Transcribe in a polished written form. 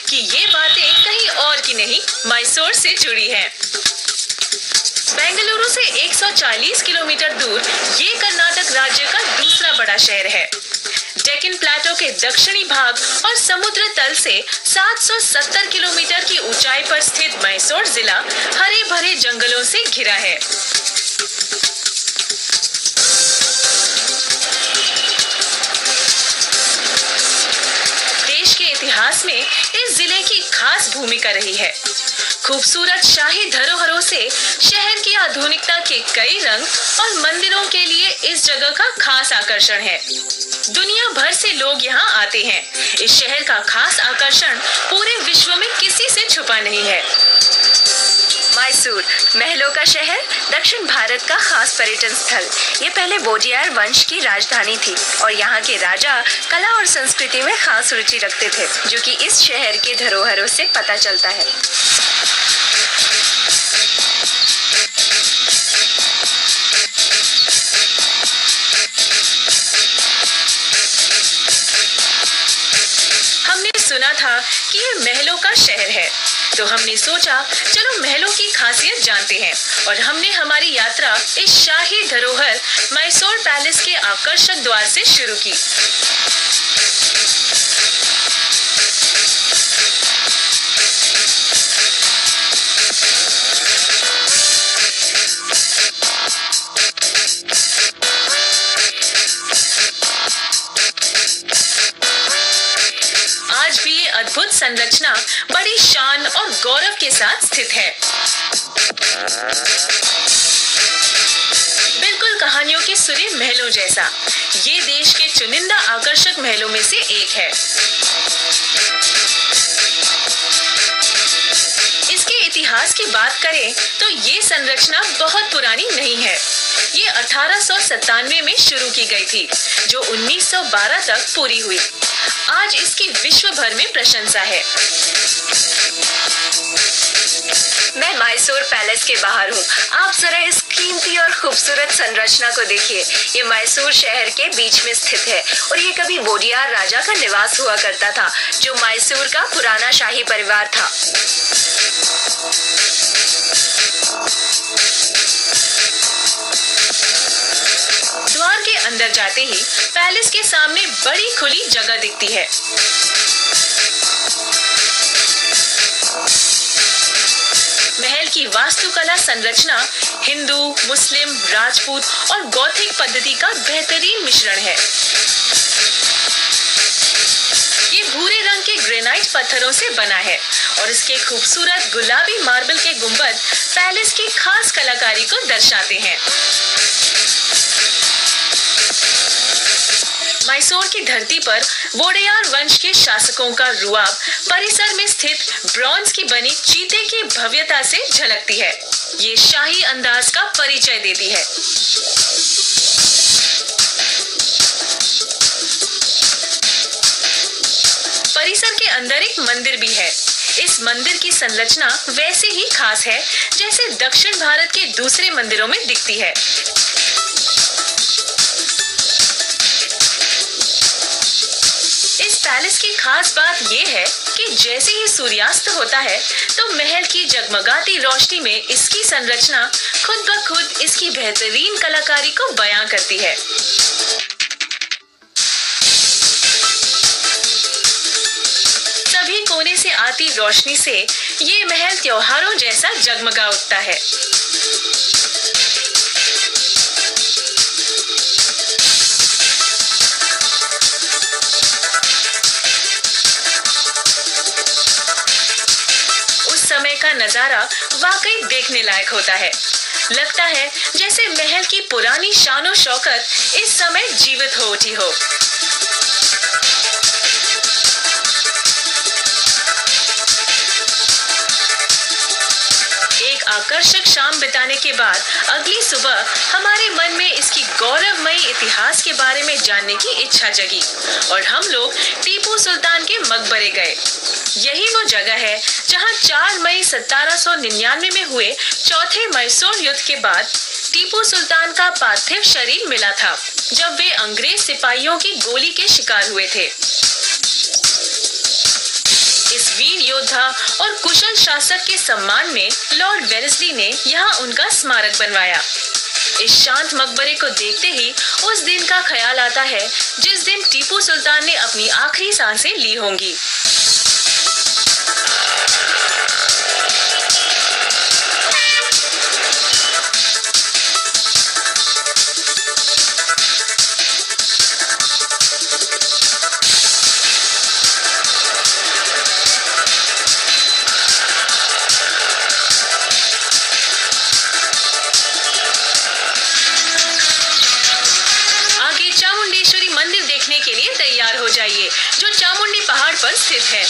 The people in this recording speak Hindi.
कि ये बातें कहीं और की नहीं मैसूर से जुड़ी हैं। बेंगलुरु से 140 किलोमीटर दूर ये कर्नाटक राज्य का दूसरा बड़ा शहर है। डेक्कन प्लेटो के दक्षिणी भाग और समुद्र तल से 770 किलोमीटर की ऊंचाई पर स्थित मैसूर जिला हरे भरे जंगलों से घिरा है। देश के इतिहास में इस जिले की खास भूमिका रही है। खूबसूरत शाही धरोहरों से शहर की आधुनिकता के कई रंग और मंदिरों के लिए इस जगह का खास आकर्षण है। दुनिया भर से लोग यहाँ आते हैं। इस शहर का खास आकर्षण पूरे विश्व में किसी से छुपा नहीं है। मैसूर, महलों का शहर, दक्षिण भारत का खास पर्यटन स्थल। ये पहले वोडियार वंश की राजधानी थी और यहाँ के राजा कला और संस्कृति में खास रुचि रखते थे, जो कि इस शहर के धरोहरों से पता चलता है। सुना था कि ये महलों का शहर है, तो हमने सोचा चलो महलों की खासियत जानते हैं और हमने हमारी यात्रा इस शाही धरोहर मैसूर पैलेस के आकर्षक द्वार से शुरू की। अद्भुत संरचना बड़ी शान और गौरव के साथ स्थित है। बिल्कुल कहानियों के सुरे महलों जैसा। ये देश के चुनिंदा आकर्षक महलों में से एक है। इसके इतिहास की बात करें तो ये संरचना बहुत पुरानी नहीं है। ये 1897 में शुरू की गई थी, जो 1912 तक पूरी हुई। आज इसकी विश्व भर में प्रशंसा है। मैं मैसूर पैलेस के बाहर हूँ। आप जरा इस कीमती और खूबसूरत संरचना को देखिए। ये मैसूर शहर के बीच में स्थित है और ये कभी वोडियार राजा का निवास हुआ करता था, जो मैसूर का पुराना शाही परिवार था। द्वार के अंदर जाते ही पैलेस के सामने बड़ी खुली जगह दिखती है। महल की वास्तुकला संरचना हिंदू, मुस्लिम, राजपूत और गौथिक पद्धति का बेहतरीन मिश्रण है। ये भूरे रंग के ग्रेनाइट पत्थरों से बना है और इसके खूबसूरत गुलाबी मार्बल के गुंबद पैलेस की खास कलाकारी को दर्शाते हैं। मैसूर की धरती पर वोडियार वंश के शासकों का रुआब परिसर में स्थित ब्रॉन्ज की बनी चीते की भव्यता से झलकती है। ये शाही अंदाज का परिचय देती है। परिसर के अंदर एक मंदिर भी है। इस मंदिर की संरचना वैसे ही खास है जैसे दक्षिण भारत के दूसरे मंदिरों में दिखती है। पैलेस की खास बात ये है कि जैसे ही सूर्यास्त होता है तो महल की जगमगाती रोशनी में इसकी संरचना खुद ब खुद इसकी बेहतरीन कलाकारी को बयां करती है। सभी कोने से आती रोशनी से ये महल त्योहारों जैसा जगमगा उठता है। समय का नजारा वाकई देखने लायक होता है। लगता है जैसे महल की पुरानी शानो शौकत इस समय जीवित हो उठी हो। एक आकर्षक शाम बिताने के बाद अगली सुबह हमारे मन में इसकी गौरवमयी इतिहास के बारे में जानने की इच्छा जगी और हम लोग टीपू सुल्तान के मकबरे गए। यही वो जगह है जहां 4 मई 1799 में हुए चौथे मैसूर युद्ध के बाद टीपू सुल्तान का पार्थिव शरीर मिला था, जब वे अंग्रेज सिपाहियों की गोली के शिकार हुए थे। इस वीर योद्धा और कुशल शासक के सम्मान में लॉर्ड वेलेस्ली ने यहाँ उनका स्मारक बनवाया। इस शांत मकबरे को देखते ही उस दिन का ख्याल आता है जिस दिन टीपू सुल्तान ने अपनी आखिरी सांसें ली होंगी। चामुंडेश्वरी मंदिर देखने के लिए तैयार हो जाइए, जो चामुंडी पहाड़ पर स्थित है।